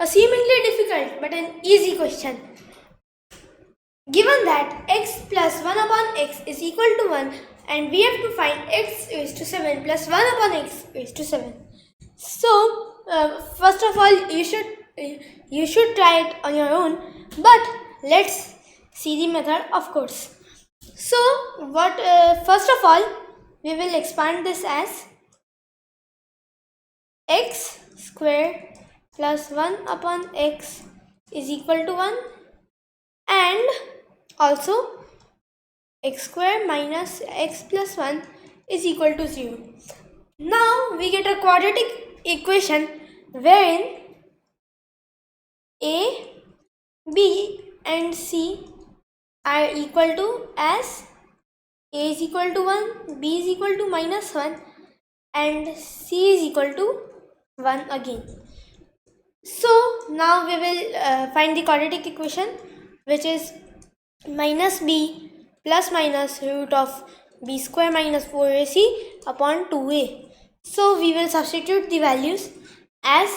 a seemingly difficult but an easy question. Given that x plus 1 upon x is equal to 1 and we have to find x raised to 7 plus 1 upon x raised to 7. So, first of all, you should try it on your own, but let's see the method, of course. So, first of all, we will expand this as x square plus 1 upon x is equal to 1, and also x square minus x plus 1 is equal to 0. Now we get a quadratic equation wherein a, b and c are equal to as a is equal to 1, b is equal to minus 1 and c is equal to 1 again. So now we will find the quadratic equation, which is minus b plus minus root of b square minus 4ac upon 2a. So we will substitute the values as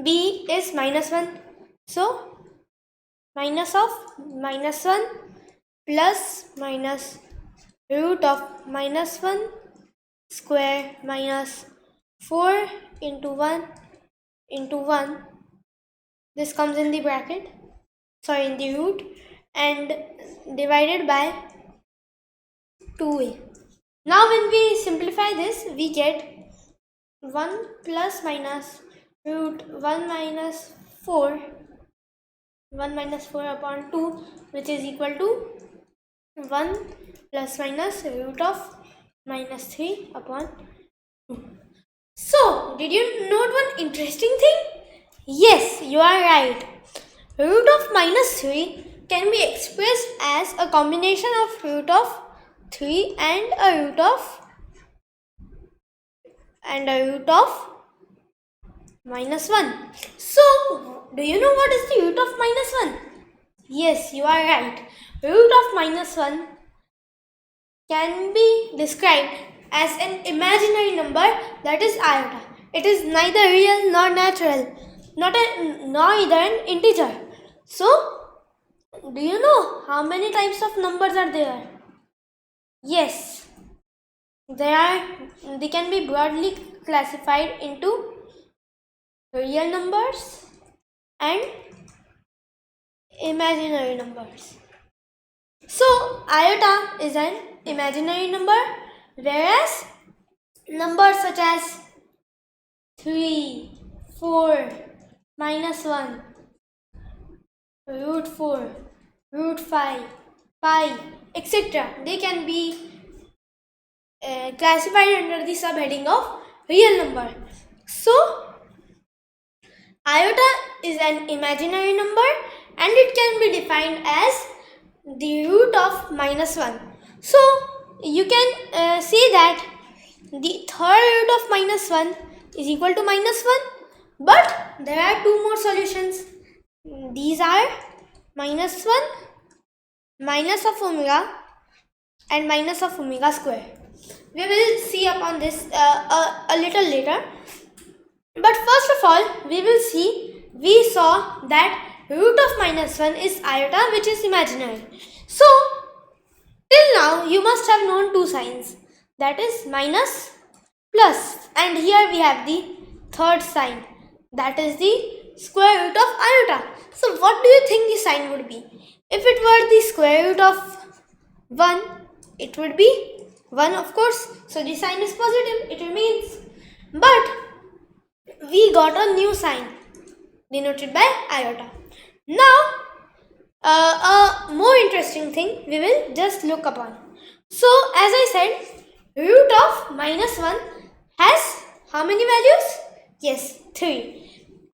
b is minus 1. So minus of minus 1 plus minus root of minus 1 square minus 4 into 1 into 1. This comes in the bracket, in the root, and divided by 2a. Now when we simplify this, we get 1 plus minus root 1 minus 4 upon 2, which is equal to 1 plus minus root of minus 3 upon 2. So, did you note one interesting thing? Yes, you are right. Root of minus 3 can be expressed as a combination of root of 3 and a root of minus 1. So, do you know what is the root of minus 1? Yes, you are right. Root of minus 1 can be described as an imaginary number, that is iota. It is neither real nor natural, nor either an integer. So, do you know how many types of numbers are there? Yes, they can be broadly classified into real numbers and imaginary numbers. So, iota is an imaginary number, whereas numbers such as 3, 4, minus 1, root 4, root 5, pi, etc. they can be classified under the subheading of real number. So, iota is an imaginary number and it can be defined as the root of minus 1. So, you can say that the third root of minus 1 is equal to minus 1, but there are two more solutions. These are minus 1, minus of omega, and minus of omega square. We will see upon this a little later. But first of all, we saw that root of minus 1 is iota, which is imaginary. So, till now you must have known two signs, that is minus, plus, and here we have the third sign, that is the square root of iota. So, what do you think the sign would be? If it were the square root of 1, it would be 1, of course. So, the sign is positive, it remains. But we got a new sign denoted by iota. Now, a more interesting thing we will just look upon. So, as I said, root of minus 1 has how many values? Yes, 3.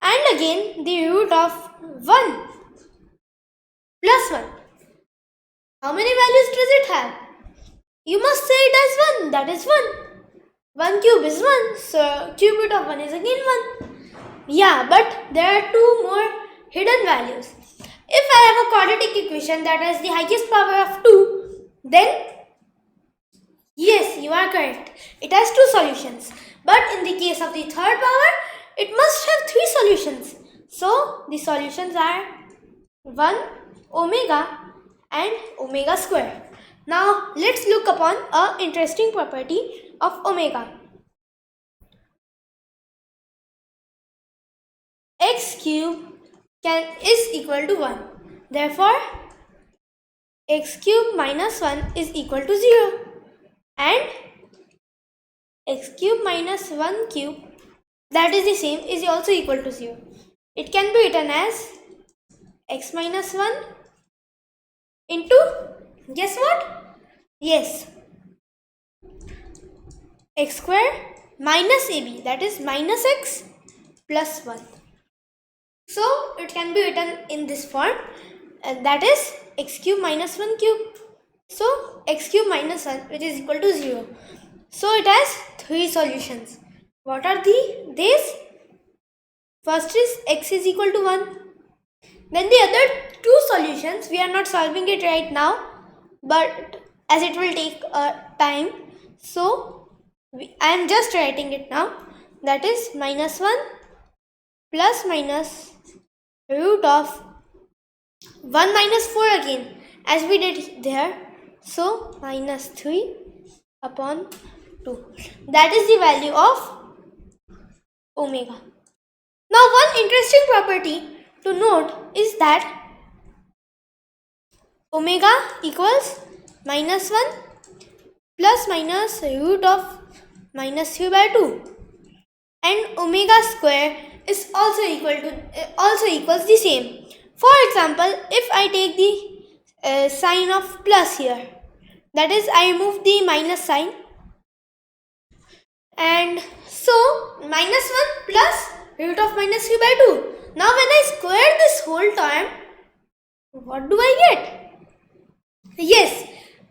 And again, the root of 1 plus 1. How many values does it have? You must say it as 1, that is 1. 1 cube is 1, so cube root of 1 is again 1. Yeah, but there are two more hidden values. If I have a quadratic equation that has the highest power of 2, then yes, you are correct. It has two solutions. But in the case of the third power, it must have three solutions. So the solutions are 1 omega and omega square. Now let's look upon a interesting property of omega. X cube is equal to 1. Therefore, x cube minus 1 is equal to 0. And x cube minus 1 cube, that is the same, is also equal to 0. It can be written as x minus 1 into, guess what? Yes, x square minus ab, that is minus x plus 1. So it can be written in this form, that is x cube minus 1 cube. So x cube minus 1, which is equal to 0. So it has 3 solutions. What are these? First is x is equal to 1. Then the other 2 solutions, we are not solving it right now, but as it will take time, so I am just writing it now. That is minus 1 plus minus root of 1 minus 4 again, as we did there. So minus 3 upon 2. That is the value of omega. Now one interesting property to note is that omega equals minus 1 plus minus root of minus 3 by 2, and omega square is also equals the same. For example, if I take the sign of plus here, that is I remove the minus sign, and so minus 1 plus root of minus 3 by 2. Now when I square this whole term, what do I get? Yes,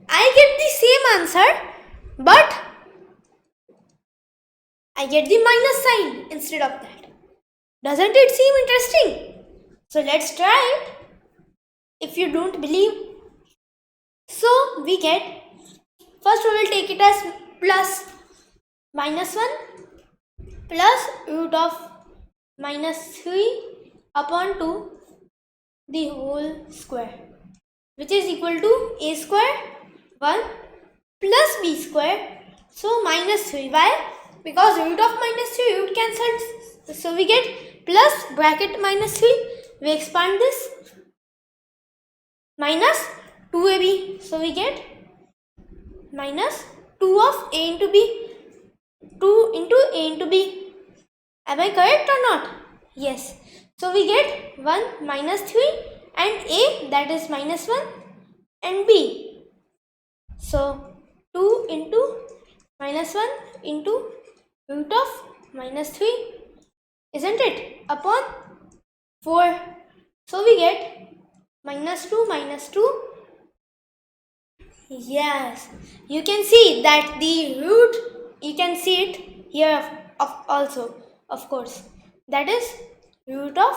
I get the same answer, but I get the minus sign instead of that. Doesn't it seem interesting? So let's try it. If you don't believe, so we get, first we will take it as plus minus 1 plus root of minus 3 upon 2 the whole square, which is equal to a square 1 plus b square, so minus 3. Why? Because root of minus 3 root cancels, so we get plus bracket minus 3, we expand this, minus 2ab, so we get minus 2 of a into b, 2 into a into b. Am I correct or not? Yes. So we get 1 minus 3 and a, that is minus 1, and b. So 2 into minus 1 into root of minus 3, isn't it? Upon 4. So we get minus 2 minus 2. Yes, you can see that the root, you can see it here also, of course. That is root of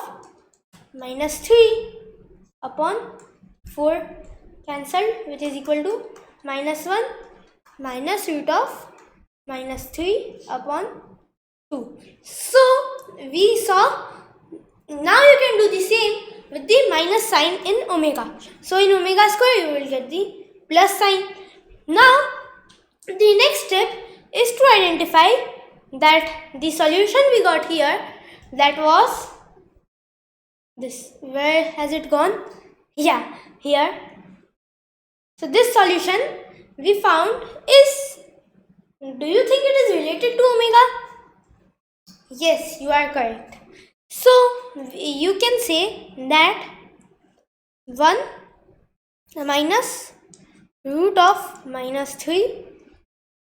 minus 3 upon 4 cancelled, which is equal to minus 1 minus root of minus 3 upon 2. So we saw, now you can do the same with the minus sign in omega. So in omega square you will get the plus sign. Now the next step is to identify that the solution we got here, that was this. Where has it gone? Yeah, here. So this solution we found is, do you think it is related to omega? Yes, you are correct. So you can say that 1 minus root of minus 3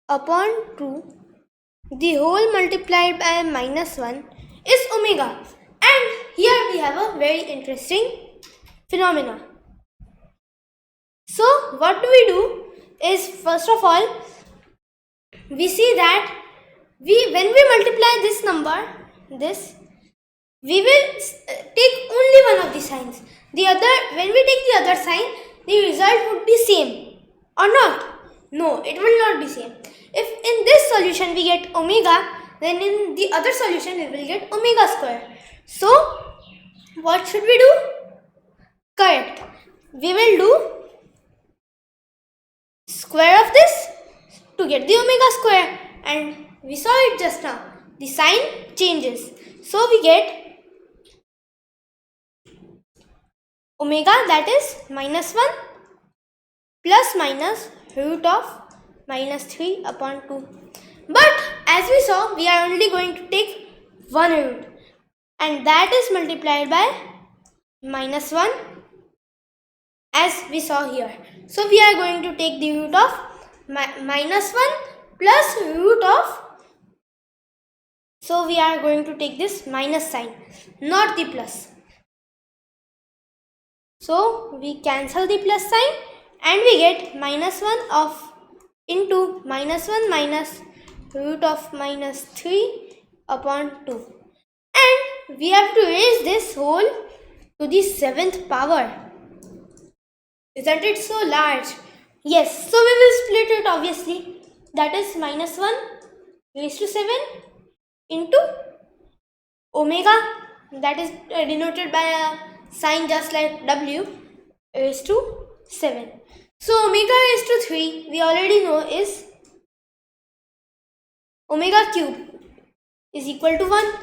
upon 2 the whole multiplied by minus 1 is omega. And here we have a very interesting phenomena. So what do we do is, first of all, we see that when we multiply this number, we will take only one of the signs. The other, when we take the other sign, the result would be same or not? No, it will not be same. If in this solution we get omega, then in the other solution we will get omega square. So what should we do? Correct. We will do square of this to get the omega square, and we saw it just now. The sign changes. So we get omega, that is minus 1 plus minus root of minus 3 upon 2. But as we saw, we are only going to take one root, and that is multiplied by minus 1 as we saw here. So we are going to take the root of minus 1 plus root of, so we are going to take this minus sign, not the plus. So we cancel the plus sign and we get minus 1 of into minus 1 minus root of minus 3 upon 2. And we have to raise this whole to the 7th power. Isn't it so large? Yes, so we will split it obviously. That is minus 1 raised to 7 into omega, that is denoted by a sign just like W, raised to 7. So omega raised to 3 we already know is omega cube is equal to 1.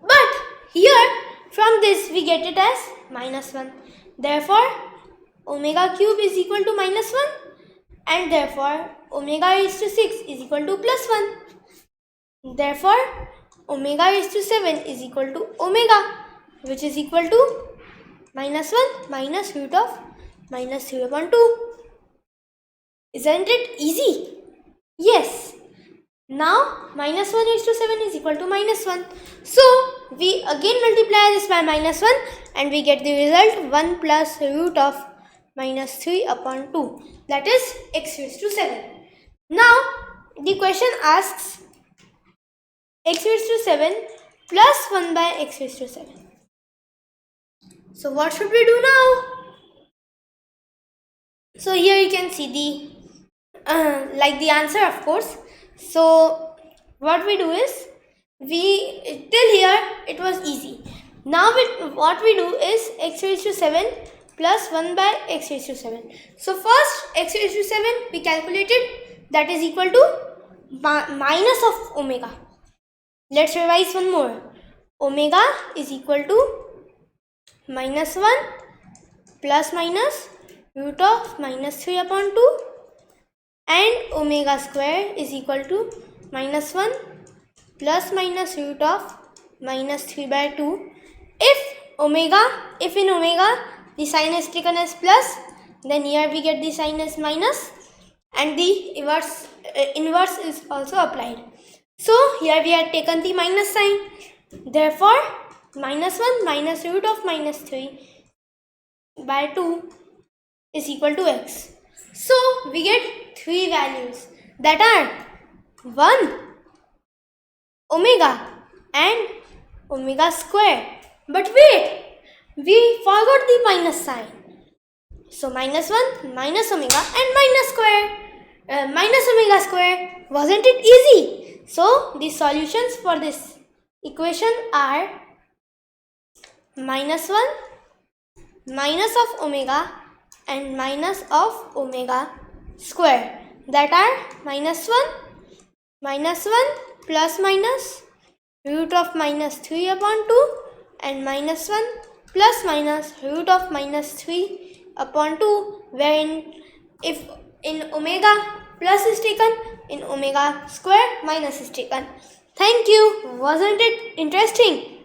But here from this we get it as minus 1. Therefore omega cube is equal to minus 1, and therefore omega raised to 6 is equal to plus 1. Therefore omega raised to 7 is equal to omega, which is equal to minus 1 minus root of minus 3 upon 2. Isn't it easy? Yes. Now minus 1 raised to 7 is equal to minus 1. So we again multiply this by minus 1 and we get the result 1 plus root of minus 3 upon 2, that is x raised to 7. Now the question asks x raised to 7 plus 1 by x raised to 7. So what should we do now? So here you can see the like the answer, of course. So what we do is, till here it was easy. Now what we do is x raised to 7 plus 1 by x raised to 7. So first x raised to 7 we calculated, that is equal to minus of omega. Let's revise one more. Omega is equal to minus 1 plus minus root of minus 3 upon 2, and omega square is equal to minus 1 plus minus root of minus 3 by 2. If in omega the sign is taken as plus, then here we get the sign as minus, and the inverse is also applied. So here we have taken the minus sign. Therefore minus 1 minus root of minus 3 by 2 is equal to x. So we get three values, that are 1, omega, and omega square. But wait, we forgot the minus sign. So minus 1 minus omega and minus square, minus omega square. Wasn't it easy? So the solutions for this equation are minus 1 minus of omega and minus of omega square, that are minus 1 plus minus root of minus 3 upon 2 and minus 1 plus minus root of minus 3 upon 2, wherein if in omega plus is taken, in omega square minus is taken. Thank you. Wasn't it interesting?